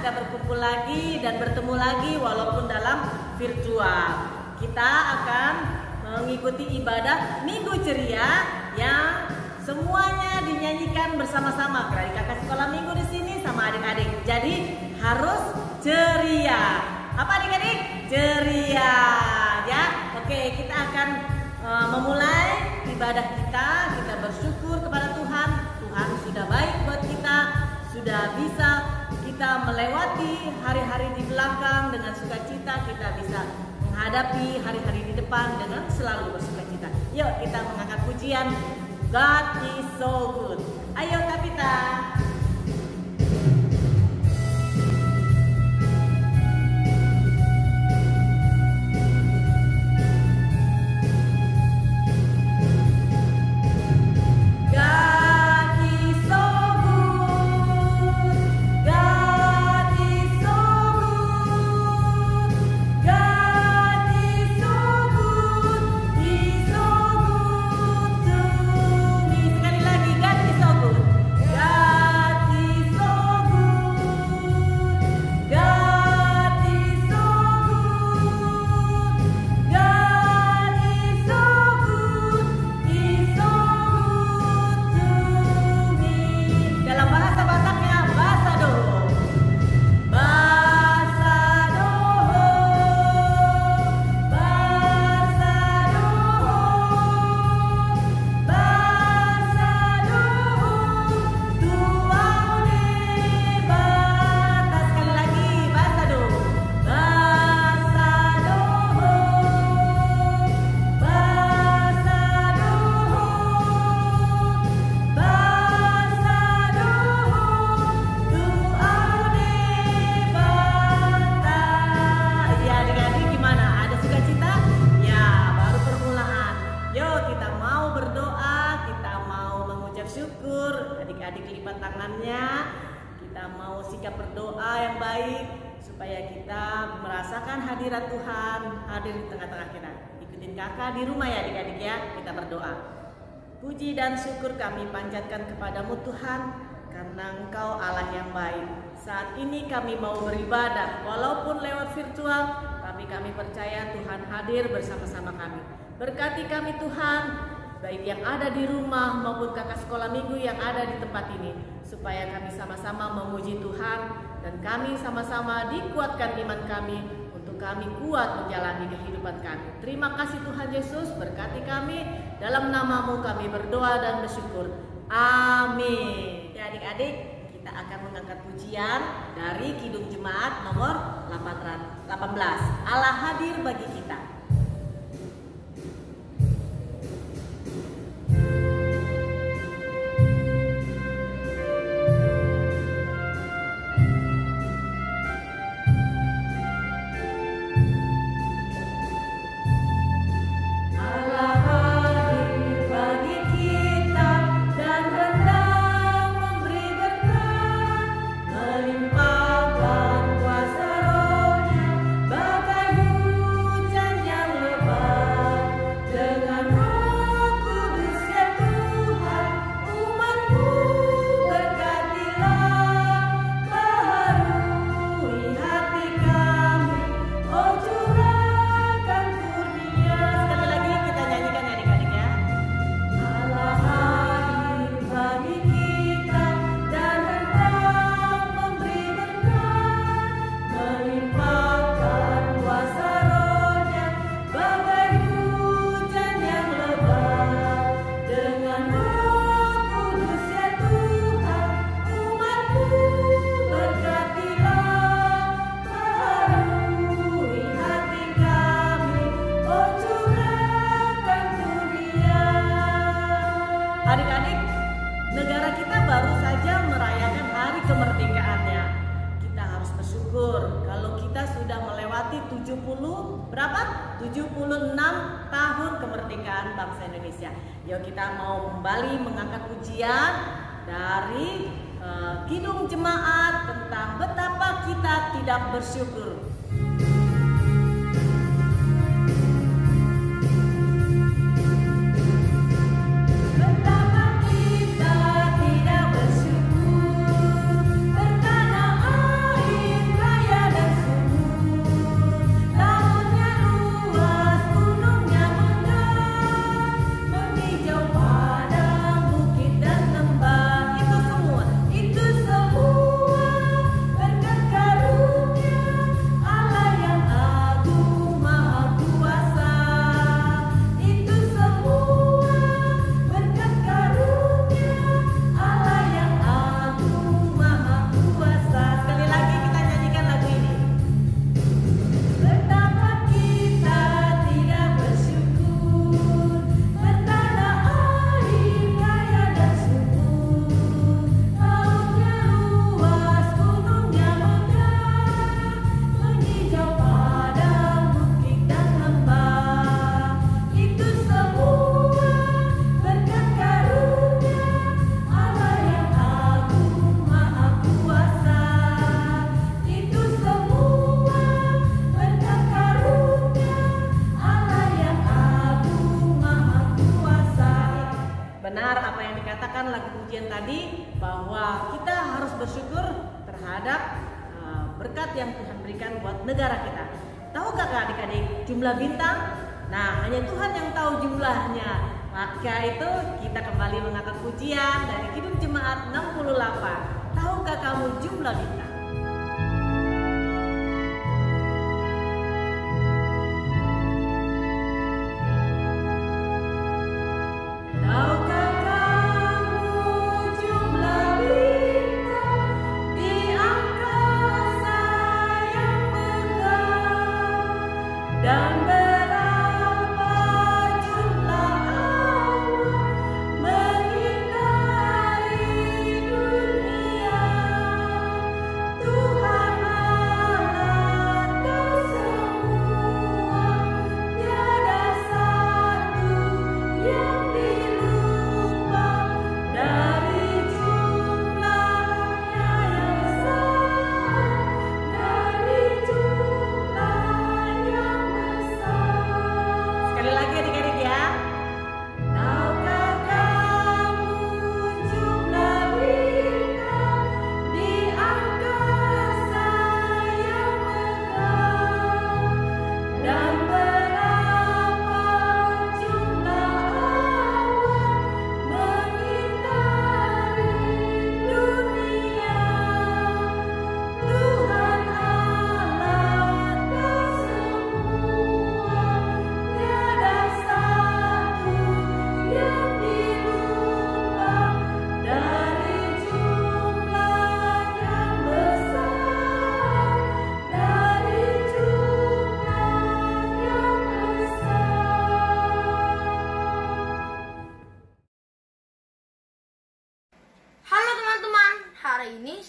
kita berkumpul lagi dan bertemu lagi walaupun dalam virtual. Kita akan mengikuti ibadah Minggu Ceria yang semuanya dinyanyikan bersama-sama. Kakak sekolah minggu di sini sama adik-adik. Jadi harus ceria. Apa adik-adik? Ceria. Ya, oke, kita akan memulai ibadah kita. Kita bersyukur kepada Tuhan. Tuhan sudah baik buat kita. Sudah bisa kita melewati hari-hari di belakang dengan sukacita. Kita bisa menghadapi hari-hari di depan dengan selalu bersukacita. Yuk kita mengangkat pujian God is so good. Ayo Kapita. Adik-adik lipat tangannya, kita mau sikap berdoa yang baik supaya kita merasakan hadirat Tuhan hadir di tengah-tengah kita. Ikutin kakak di rumah ya adik-adik ya, kita berdoa. Puji dan syukur kami panjatkan kepadamu Tuhan, karena Engkau Allah yang baik. Saat ini kami mau beribadah walaupun lewat virtual, tapi kami percaya Tuhan hadir bersama-sama kami. Berkati kami Tuhan, baik yang ada di rumah maupun kakak sekolah minggu yang ada di tempat ini, supaya kami sama-sama memuji Tuhan dan kami sama-sama dikuatkan iman kami untuk kami kuat menjalani kehidupan kami. Terima kasih Tuhan Yesus, berkati kami, dalam nama-Mu kami berdoa dan bersyukur. Amin. Ya adik-adik, kita akan mengangkat pujian dari Kidung Jemaat nomor 18. Allah hadir bagi kita. Adik-adik, negara kita baru saja merayakan hari kemerdekaannya. Kita harus bersyukur kalau kita sudah melewati 76 tahun kemerdekaan bangsa Indonesia. Yuk kita mau kembali mengangkat pujian dari Kidung Jemaat tentang betapa kita tidak bersyukur. Betapa kita tidak bersyukur, bertanah air bahwa kita harus bersyukur terhadap berkat yang Tuhan berikan buat negara kita. Tahukah adik-adik jumlah bintang? Nah, hanya Tuhan yang tahu jumlahnya. Maka itu kita kembali mengangkat pujian dari Kidung Jemaat 68. Tahukah kamu jumlah bintang?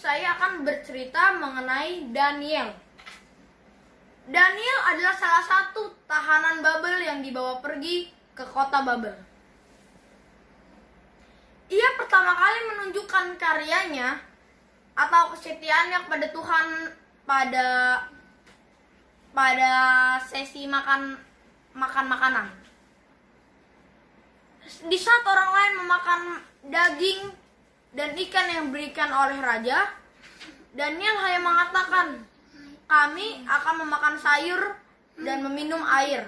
Saya akan bercerita mengenai Daniel. Daniel adalah salah satu tahanan Babel yang dibawa pergi ke kota Babel. Ia pertama kali menunjukkan karyanya atau kesetiaannya kepada Tuhan pada sesi makan makanan. Di saat orang lain memakan daging dan ikan yang diberikan oleh raja, Daniel hanya mengatakan, "Kami akan memakan sayur dan meminum air."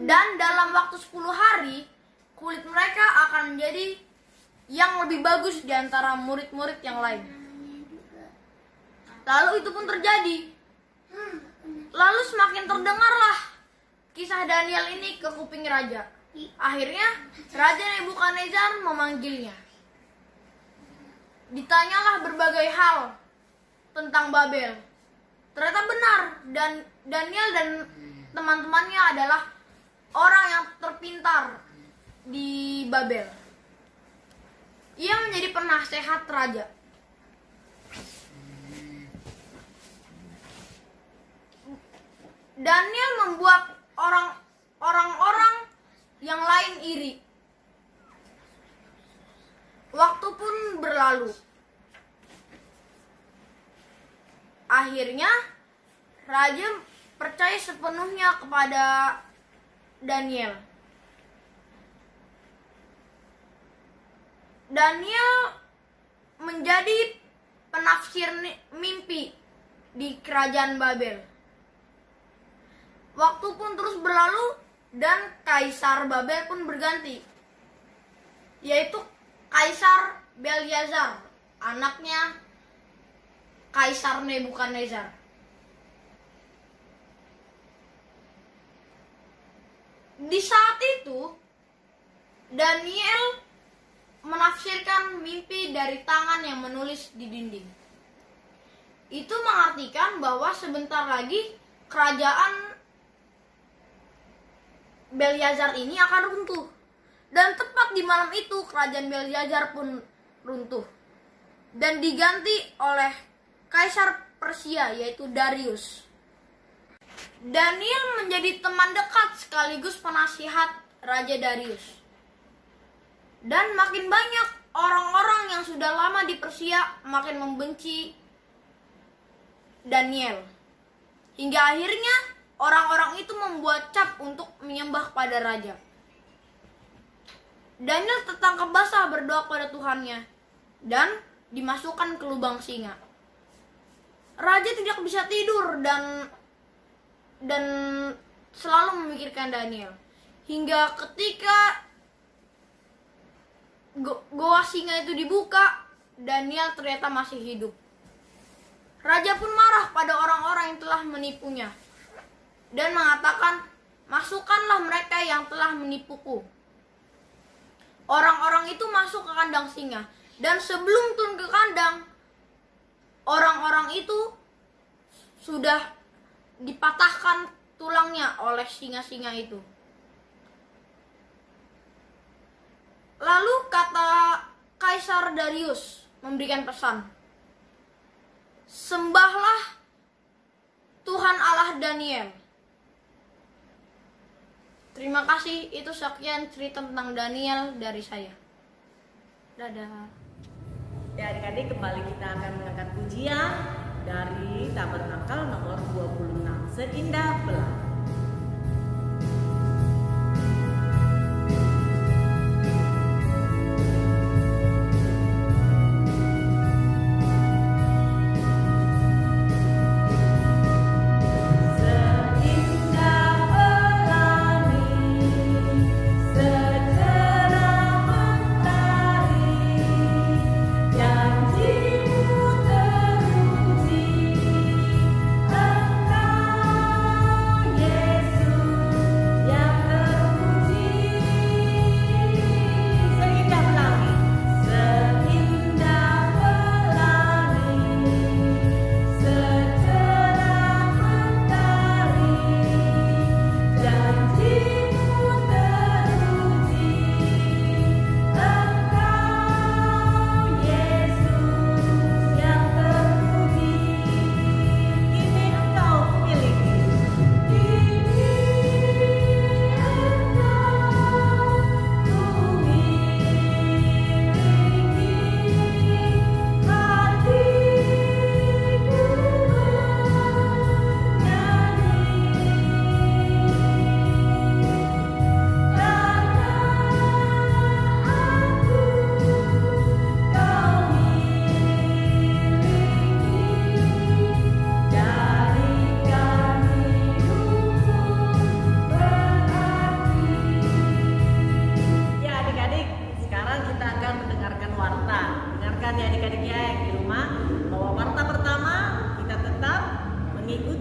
Dan dalam waktu 10 hari, kulit mereka akan menjadi yang lebih bagus di antara murid-murid yang lain. Lalu itu pun terjadi. Lalu semakin terdengarlah kisah Daniel ini ke kuping raja. Akhirnya Raja Nebukadnezar memanggilnya. Ditanyalah berbagai hal tentang Babel. Ternyata benar, dan Daniel dan teman-temannya adalah orang yang terpintar di Babel. Ia menjadi penasehat raja. Daniel membuat orang-orang yang lain iri. Waktu pun berlalu. Akhirnya, raja percaya sepenuhnya kepada Daniel. Daniel menjadi penafsir mimpi di kerajaan Babel. Waktu pun terus berlalu dan kaisar Babel pun berganti, yaitu Kaisar Belshazzar, anaknya Kaisar Nebukadnezar. Di saat itu, Daniel menafsirkan mimpi dari tangan yang menulis di dinding. Itu mengartikan bahwa sebentar lagi kerajaan Belshazzar ini akan runtuh. Dan tepat di malam itu kerajaan Belshazzar pun runtuh dan diganti oleh Kaisar Persia, yaitu Darius. Daniel menjadi teman dekat sekaligus penasihat Raja Darius. Dan makin banyak orang-orang yang sudah lama di Persia makin membenci Daniel. Hingga akhirnya orang-orang itu membuat cap untuk menyembah pada raja. Daniel tertangkap basah berdoa kepada Tuhannya. dan dimasukkan ke lubang singa. Raja tidak bisa tidur dan selalu memikirkan Daniel. Hingga ketika goa singa itu dibuka, Daniel ternyata masih hidup. Raja pun marah pada orang-orang yang telah menipunya dan mengatakan, "Masukkanlah mereka yang telah menipuku." Orang-orang itu masuk ke kandang singa, dan sebelum turun ke kandang, orang-orang itu sudah dipatahkan tulangnya oleh singa-singa itu. Lalu kata Kaisar Darius memberikan pesan, "Sembahlah Tuhan Allah Daniel." Terima kasih, itu sekian cerita tentang Daniel dari saya. Dadah. Ya adik-adik, kembali kita akan mengangkat pujian dari Tabernakel nomor 26, Seindah Belah.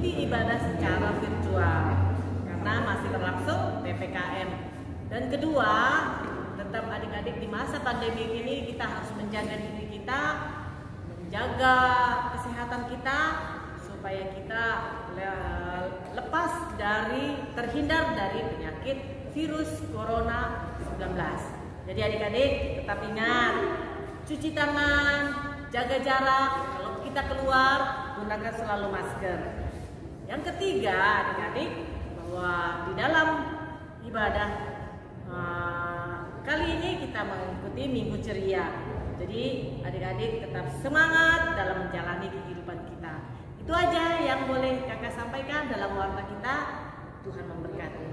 Ibadah secara virtual karena masih berlangsung PPKM. Dan kedua, tetap adik-adik di masa pandemi ini kita harus menjaga diri kita, menjaga kesehatan kita supaya kita lepas dari terhindar dari penyakit virus corona 19. Jadi adik-adik tetap ingat cuci tangan, jaga jarak, kalau kita keluar gunakan selalu masker. Yang ketiga adik-adik, bahwa di dalam ibadah kali ini kita mengikuti Minggu Ceria. Jadi adik-adik tetap semangat dalam menjalani kehidupan kita. Itu aja yang boleh kakak sampaikan dalam warta kita. Tuhan memberkati.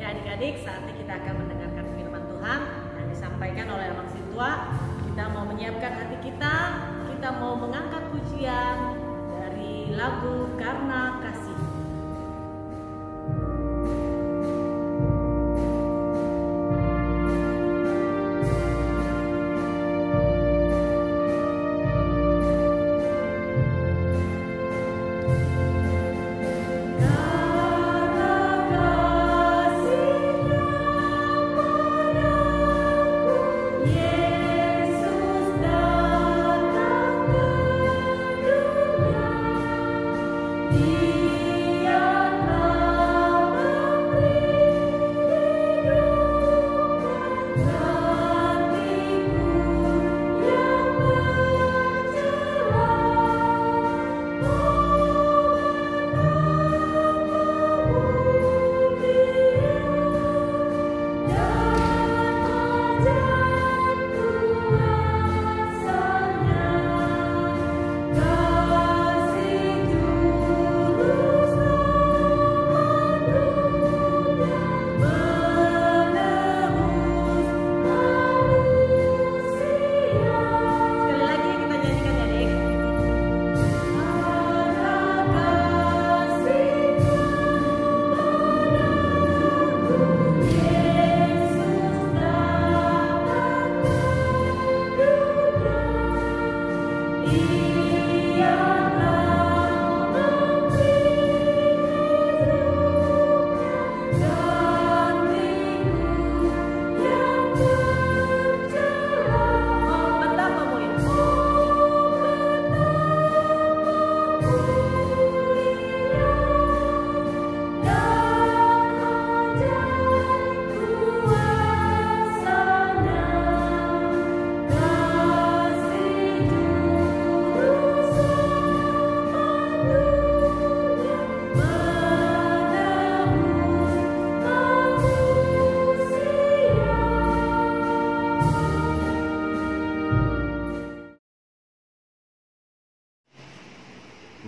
Ya adik-adik, saatnya kita akan mendengarkan firman Tuhan yang disampaikan oleh Abang Sintua. Kita mau menyiapkan hati kita mau mengangkat pujian dari lagu Karena Kasih. Di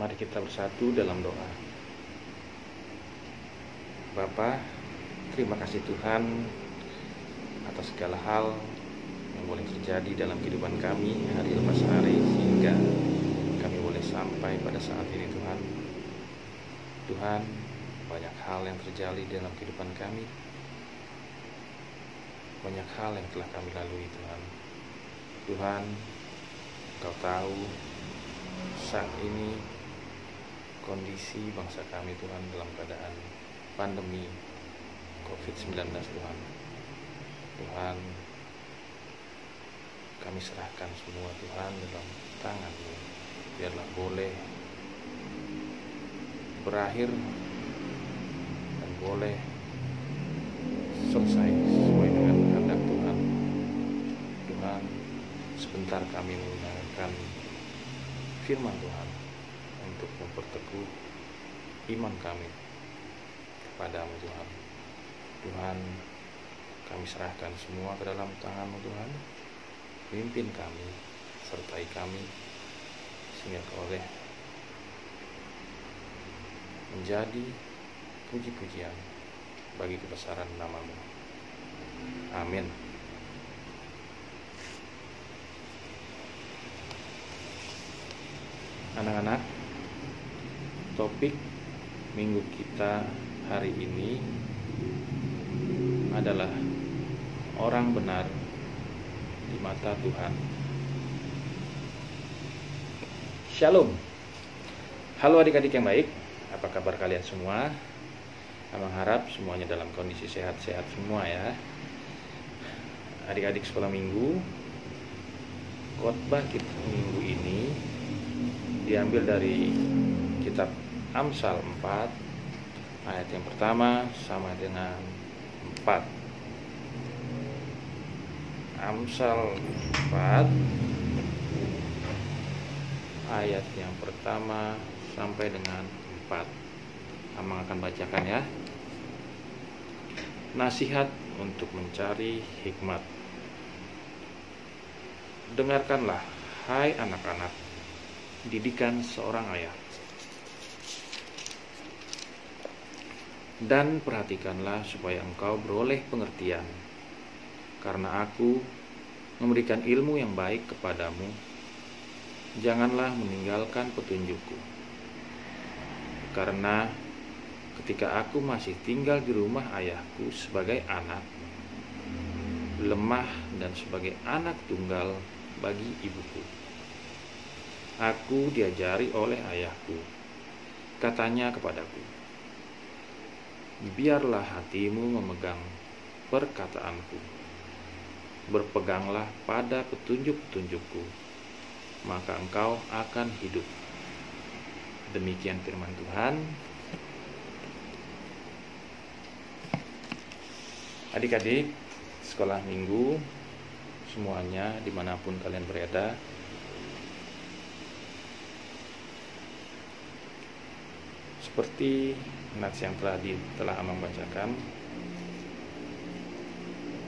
Mari kita bersatu dalam doa. Bapa, terima kasih Tuhan atas segala hal yang boleh terjadi dalam kehidupan kami hari lepas hari, sehingga kami boleh sampai pada saat ini Tuhan. Tuhan, banyak hal yang terjadi dalam kehidupan kami, banyak hal yang telah kami lalui Tuhan. Tuhan, Engkau tahu saat ini kondisi bangsa kami Tuhan dalam keadaan pandemi COVID-19 Tuhan. Tuhan, kami serahkan semua Tuhan dalam tangan-Mu. Biarlah boleh berakhir dan boleh selesai sesuai dengan kehendak Tuhan. Tuhan, sebentar kami mendengarkan firman Tuhan untuk memperteguh iman kami kepadamu Tuhan. Tuhan, kami serahkan semua ke dalam tangan-Mu Tuhan. Pimpin kami, sertai kami, sehingga Kau oleh menjadi puji-pujian bagi kebesaran nama-Mu. Amin. Anak-anak, topik minggu kita hari ini adalah orang benar di mata Tuhan. Shalom. Halo adik-adik yang baik, apa kabar kalian semua? Abang harap semuanya dalam kondisi sehat-sehat semua ya. Adik-adik sekolah minggu, khotbah kita minggu ini diambil dari kitab Amsal 4 ayat yang pertama sama dengan 4. Amsal 4 ayat yang pertama sampai dengan 4. Amang akan bacakan ya. Nasihat untuk mencari hikmat. Dengarkanlah, hai anak-anak, didikan seorang ayah, dan perhatikanlah supaya engkau beroleh pengertian, karena aku memberikan ilmu yang baik kepadamu. Janganlah meninggalkan petunjukku, karena ketika aku masih tinggal di rumah ayahku sebagai anak, lemah dan sebagai anak tunggal bagi ibuku, aku diajari oleh ayahku. Katanya kepadaku, biarlah hatimu memegang perkataanku, berpeganglah pada petunjuk-petunjukku, maka engkau akan hidup. Demikian firman Tuhan. Adik-adik sekolah minggu semuanya dimanapun kalian berada, seperti nats yang telah Amang bacakan,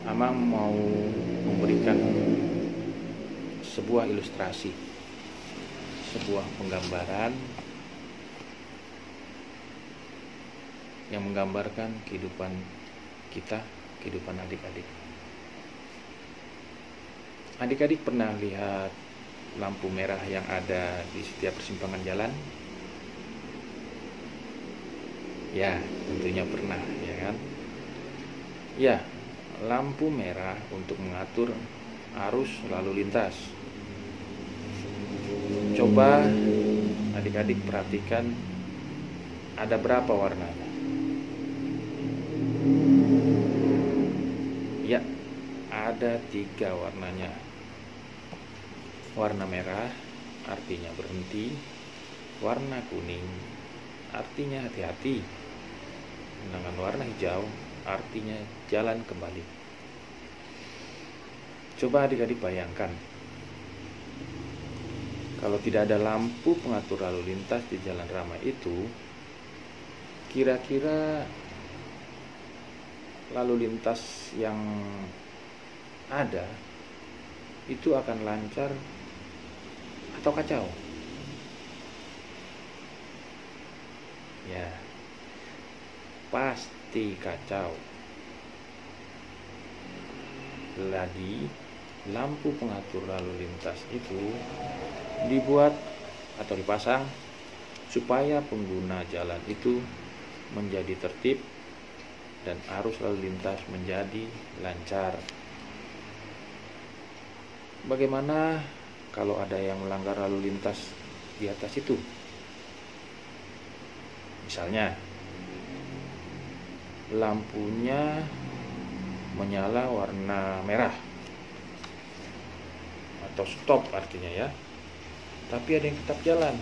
Amang mau memberikan sebuah ilustrasi, sebuah penggambaran yang menggambarkan kehidupan kita, kehidupan adik-adik. Adik-adik pernah lihat lampu merah yang ada di setiap persimpangan jalan? Ya, tentunya pernah, ya kan? Ya, lampu merah untuk mengatur arus lalu lintas. Coba adik-adik perhatikan, ada berapa warnanya? Ya, ada 3 warnanya. Warna merah artinya berhenti, warna kuning artinya hati-hati, sedangkan warna hijau artinya jalan kembali. Coba adik-adik bayangkan, kalau tidak ada lampu pengatur lalu lintas di jalan rama itu, kira-kira lalu lintas yang ada itu akan lancar atau kacau? Ya, pasti kacau. Lagi, lampu pengatur lalu lintas itu dibuat atau dipasang supaya pengguna jalan itu menjadi tertib dan arus lalu lintas menjadi lancar. Bagaimana kalau ada yang melanggar lalu lintas di atas itu? Misalnya, lampunya menyala warna merah atau stop artinya ya, tapi ada yang tetap jalan.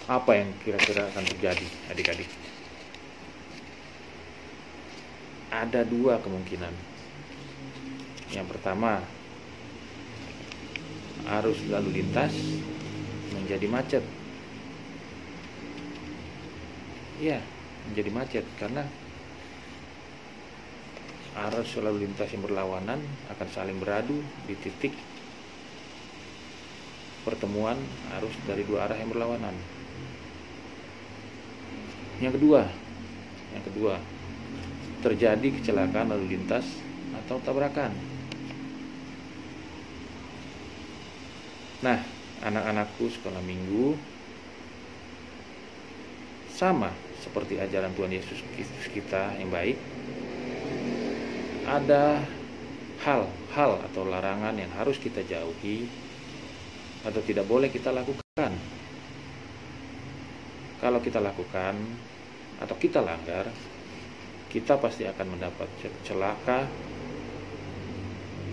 Apa yang kira-kira akan terjadi, adik-adik? Ada dua kemungkinan. Yang pertama, arus lalu lintas menjadi macet. Ya, menjadi macet karena arus lalu lintas yang berlawanan akan saling beradu di titik pertemuan arus dari dua arah yang berlawanan. Yang kedua, terjadi kecelakaan lalu lintas atau tabrakan. Nah, anak-anakku sekolah minggu, sama seperti ajaran Tuhan Yesus Kristus kita yang baik, ada hal-hal atau larangan yang harus kita jauhi atau tidak boleh kita lakukan. Kalau kita lakukan atau kita langgar, kita pasti akan mendapat celaka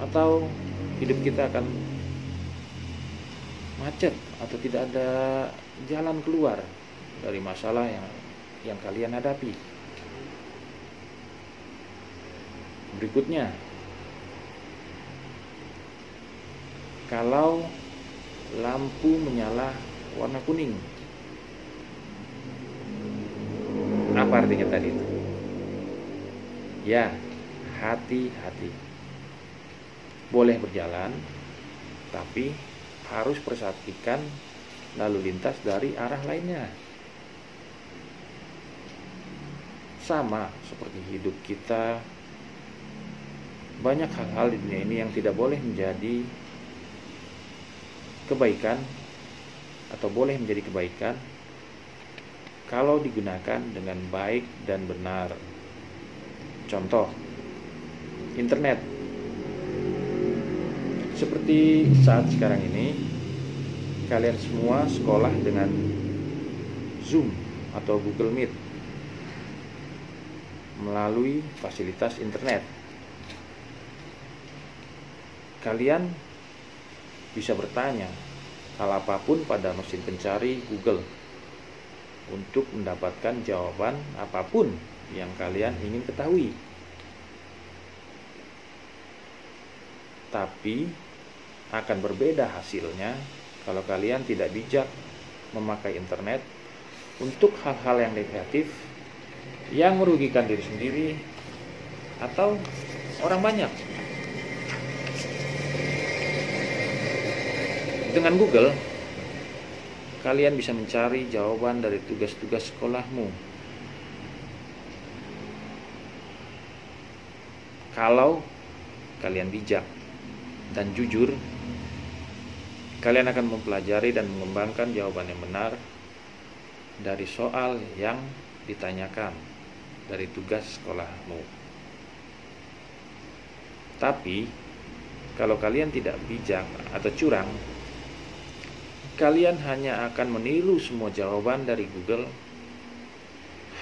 atau hidup kita akan macet atau tidak ada jalan keluar dari masalah yang kalian hadapi. Berikutnya, kalau lampu menyala warna kuning, apa artinya tadi itu? Ya, hati-hati. Boleh berjalan, tapi harus perhatikan lalu lintas dari arah lainnya. Sama seperti hidup kita, banyak hal-hal di dunia ini yang tidak boleh menjadi kebaikan atau boleh menjadi kebaikan kalau digunakan dengan baik dan benar. Contoh, internet. Seperti saat sekarang ini, kalian semua sekolah dengan Zoom atau Google Meet melalui fasilitas internet. Kalian bisa bertanya hal apapun pada mesin pencari Google untuk mendapatkan jawaban apapun yang kalian ingin ketahui. Tapi akan berbeda hasilnya kalau kalian tidak bijak memakai internet untuk hal-hal yang negatif yang merugikan diri sendiri atau orang banyak. Dengan Google, kalian bisa mencari jawaban dari tugas-tugas sekolahmu. Kalau kalian bijak dan jujur, kalian akan mempelajari dan mengembangkan jawaban yang benar dari soal yang ditanyakan dari tugas sekolahmu. Tapi, kalau kalian tidak bijak atau curang, kalian hanya akan meniru semua jawaban dari Google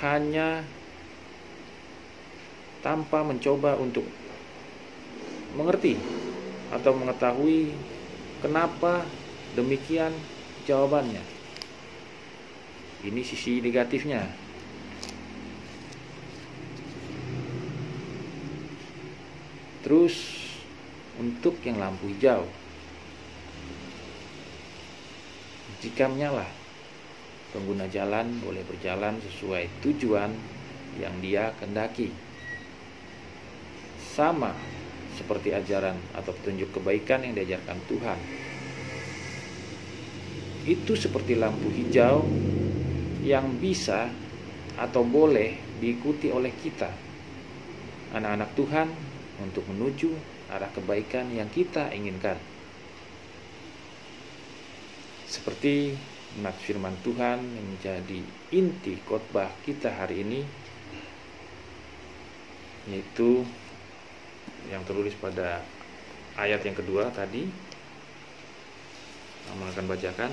hanya tanpa mencoba untuk mengerti atau mengetahui kenapa demikian jawabannya. Ini sisi negatifnya. Terus untuk yang lampu hijau, jika menyala, pengguna jalan boleh berjalan sesuai tujuan yang dia kehendaki. Sama seperti ajaran atau petunjuk kebaikan yang diajarkan Tuhan. itu seperti lampu hijau yang bisa atau boleh diikuti oleh kita, anak-anak Tuhan, untuk menuju arah kebaikan yang kita inginkan. Seperti firman Tuhan yang menjadi inti khotbah kita hari ini, yaitu yang tertulis pada ayat yang kedua tadi. Mama akan bacakan.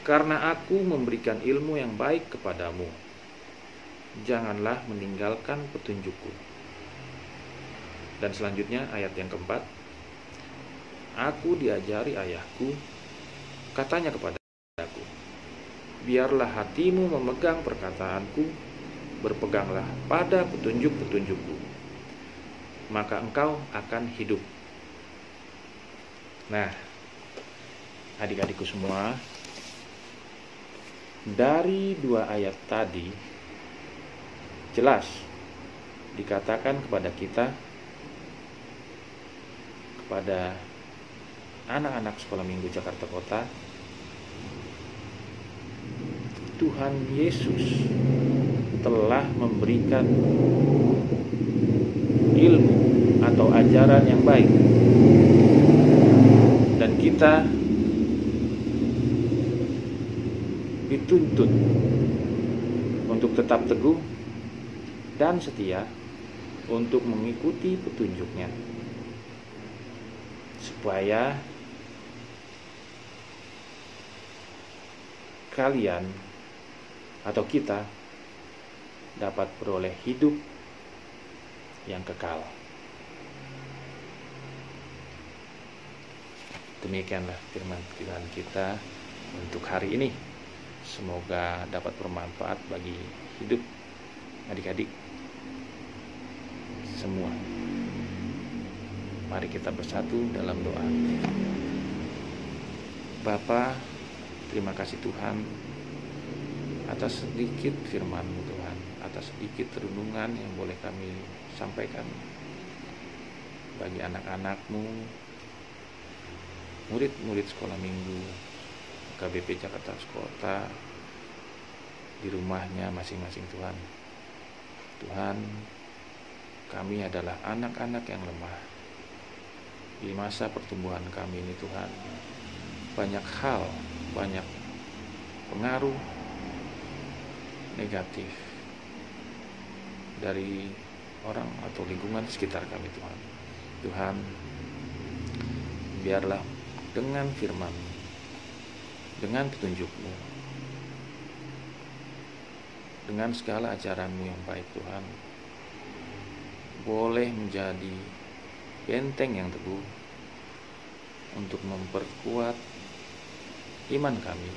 Karena aku memberikan ilmu yang baik kepadamu, janganlah meninggalkan petunjukku. Dan selanjutnya ayat yang keempat. Aku diajari ayahku, katanya kepadaku, biarlah hatimu memegang perkataanku, berpeganglah pada petunjuk-petunjukku, maka engkau akan hidup. Nah, adik-adikku semua, dari dua ayat tadi jelas dikatakan kepada kita, kepada anak-anak sekolah minggu Jakarta Kota, Tuhan Yesus telah memberikan ilmu atau ajaran yang baik, dan kita dituntut untuk tetap teguh dan setia untuk mengikuti petunjuknya, supaya kalian atau kita dapat beroleh hidup yang kekal. Demikianlah firman Tuhan kita untuk hari ini. Semoga dapat bermanfaat bagi hidup adik-adik semua. Mari kita bersatu dalam doa. Bapa, terima kasih Tuhan atas sedikit firman-Mu Tuhan, atas sedikit renungan yang boleh kami sampaikan bagi anak-anak-Mu, murid-murid sekolah minggu KBP Jakarta Kota, di rumahnya masing-masing Tuhan. Tuhan, kami adalah anak-anak yang lemah. Di masa pertumbuhan kami ini Tuhan, banyak hal, banyak pengaruh negatif dari orang atau lingkungan sekitar kami Tuhan. Tuhan, biarlah dengan firman, dengan petunjuk-Mu, dengan segala ajaran-Mu yang baik Tuhan, boleh menjadi benteng yang teguh untuk memperkuat iman kami,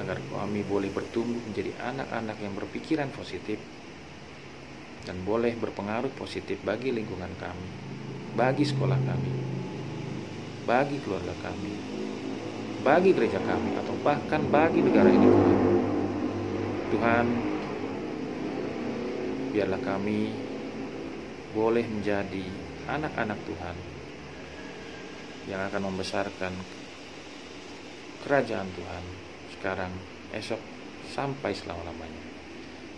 agar kami boleh bertumbuh menjadi anak-anak yang berpikiran positif dan boleh berpengaruh positif bagi lingkungan kami, bagi sekolah kami, bagi keluarga kami, bagi gereja kami, atau bahkan bagi negara ini Tuhan. Tuhan, biarlah kami boleh menjadi anak-anak Tuhan yang akan membesarkan kerajaan Tuhan sekarang, esok, sampai selama-lamanya.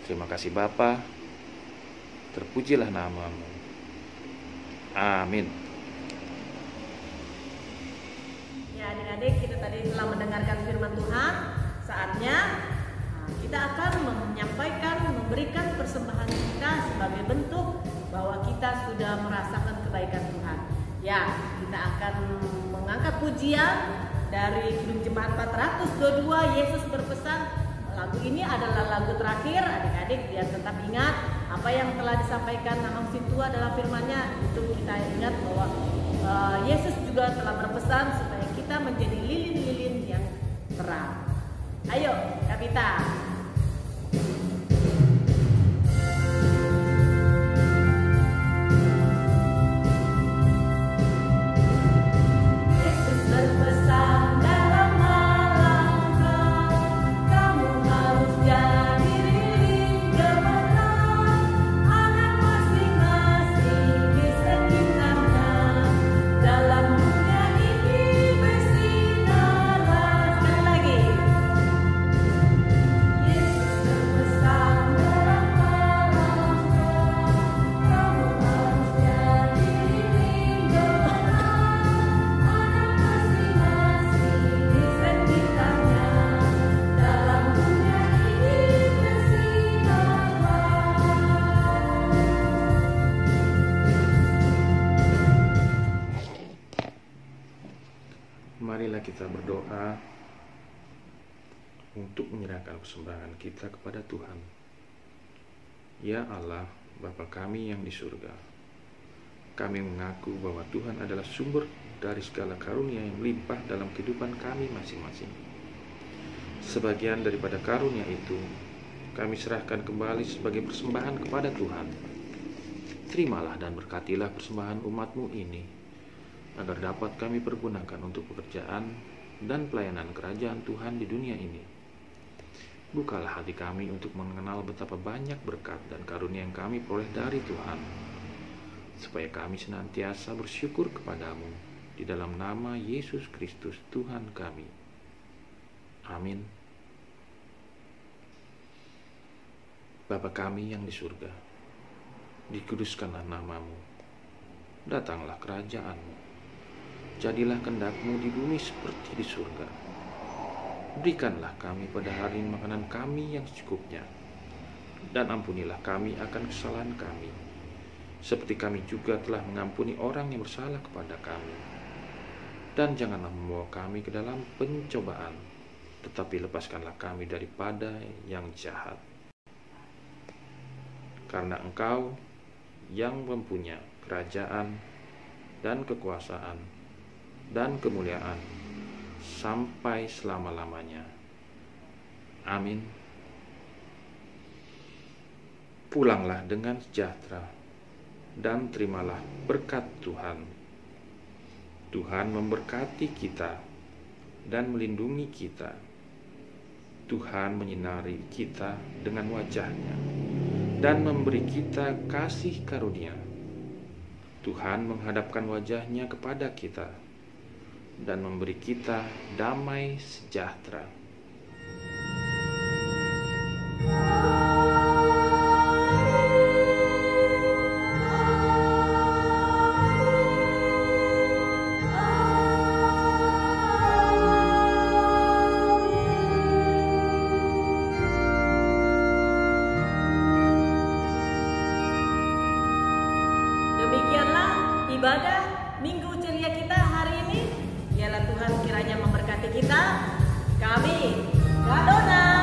Terima kasih Bapa, terpujilah nama-Mu. Amin. Ya adik-adik, kita tadi telah mendengarkan firman Tuhan. Saatnya kita akan menyampaikan, memberikan persembahan kita sebagai bentuk bahwa kita sudah merasakan kebaikan Tuhan. Ya, kita akan mengangkat pujian dari Kidung Jemaat 422, Yesus berpesan. Lagu ini adalah lagu terakhir. Adik-adik biar tetap ingat apa yang telah disampaikan Hang Situa dalam firman-Nya. Itu kita ingat bahwa Yesus juga telah berpesan supaya kita menjadi lilin-lilin yang terang. Ayo, Kapita. Dalam dunia ini bersih marilah kita berdoa untuk menyerahkan persembahan kita kepada Tuhan. Ya Allah, Bapa kami yang di surga, kami mengaku bahwa Tuhan adalah sumber dari segala karunia yang melimpah dalam kehidupan kami masing-masing. Sebagian daripada karunia itu kami serahkan kembali sebagai persembahan kepada Tuhan. Terimalah dan berkatilah persembahan umat-Mu ini, agar dapat kami pergunakan untuk pekerjaan dan pelayanan kerajaan Tuhan di dunia ini. Bukalah hati kami untuk mengenal betapa banyak berkat dan karunia yang kami peroleh dari Tuhan, supaya kami senantiasa bersyukur kepadamu di dalam nama Yesus Kristus Tuhan kami. Amin. Bapa kami yang di surga, dikuduskanlah nama-Mu, datanglah kerajaan-Mu, jadilah kehendak-Mu di bumi seperti di surga. Berikanlah kami pada hari ini makanan kami yang secukupnya, dan ampunilah kami akan kesalahan kami, seperti kami juga telah mengampuni orang yang bersalah kepada kami. Dan janganlah membawa kami ke dalam pencobaan, tetapi lepaskanlah kami daripada yang jahat. Karena Engkau yang mempunyai kerajaan dan kekuasaan dan kemuliaan sampai selama-lamanya. Amin. Pulanglah dengan sejahtera dan terimalah berkat Tuhan. Tuhan memberkati kita dan melindungi kita. Tuhan menyinari kita dengan wajah-Nya dan memberi kita kasih karunia. Tuhan menghadapkan wajah-Nya kepada kita dan memberi kita damai sejahtera. Demikianlah ibadah Minggu Ceria kita hari ini. Biarlah Tuhan kiranya memberkati kita. Kami Kadona.